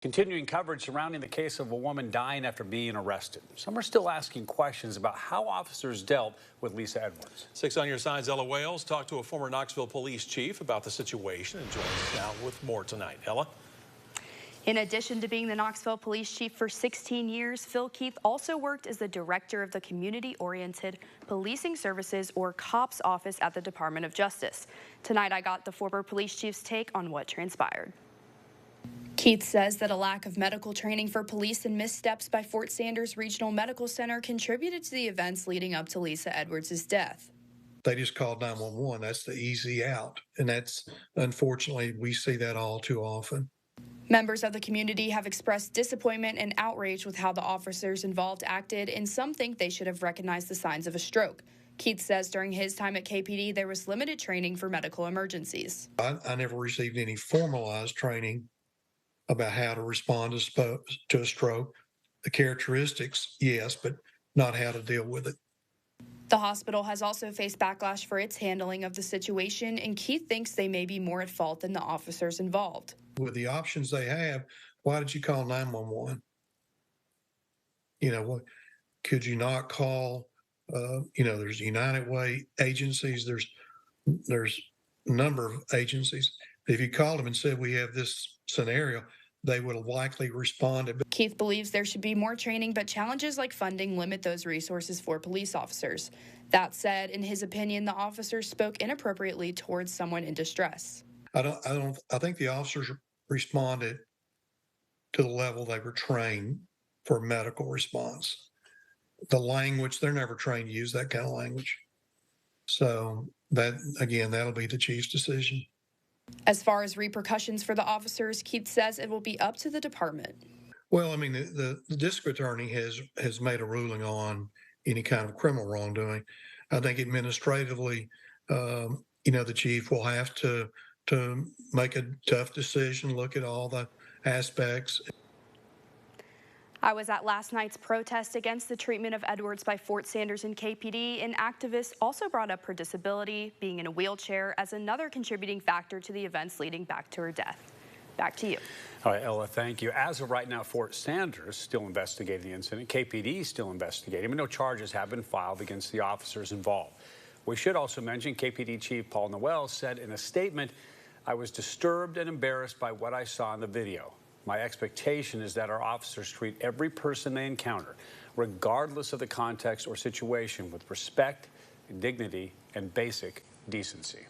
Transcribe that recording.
Continuing coverage surrounding the case of a woman dying after being arrested. Some are still asking questions about how officers dealt with Lisa Edwards. 6 on your side's Ella Wales talked to a former Knoxville police chief about the situation and joins us now with more tonight. Ella? In addition to being the Knoxville police chief for 16 years, Phil Keith also worked as the director of the Community-Oriented Policing Services, or COPS office at the Department of Justice. Tonight, I got the former police chief's take on what transpired. Keith says that a lack of medical training for police and missteps by Fort Sanders Regional Medical Center contributed to the events leading up to Lisa Edwards' death. They just called 911. That's the easy out. And that's, unfortunately, we see that all too often. Members of the community have expressed disappointment and outrage with how the officers involved acted, and some think they should have recognized the signs of a stroke. Keith says during his time at KPD, there was limited training for medical emergencies. I never received any formalized training about how to respond to a stroke. The characteristics, yes, but not how to deal with it. The hospital has also faced backlash for its handling of the situation, and Keith thinks they may be more at fault than the officers involved. With the options they have, why did you call 911? Could you not call, there's United Way agencies, there's a number of agencies. If you called them and said, we have this scenario, they would have likely responded. Keith believes there should be more training, but challenges like funding limit those resources for police officers. That said, in his opinion, the officers spoke inappropriately towards someone in distress. I think the officers responded to the level they were trained for medical response. The language, they're never trained to use that kind of language. So that, again, that'll be the chief's decision. As far as repercussions for the officers, Keith says it will be up to the department. Well, I mean, the district attorney has made a ruling on any kind of criminal wrongdoing. I think administratively, the chief will have to make a tough decision, look at all the aspects. I was at last night's protest against the treatment of Edwards by Fort Sanders and KPD, and activists also brought up her disability, being in a wheelchair, as another contributing factor to the events leading back to her death. Back to you. All right, Ella, thank you. As of right now, Fort Sanders still investigating the incident. KPD is still investigating, but no charges have been filed against the officers involved. We should also mention KPD Chief Paul Noel said in a statement, "I was disturbed and embarrassed by what I saw in the video. My expectation is that our officers treat every person they encounter, regardless of the context or situation, with respect, dignity, and basic decency."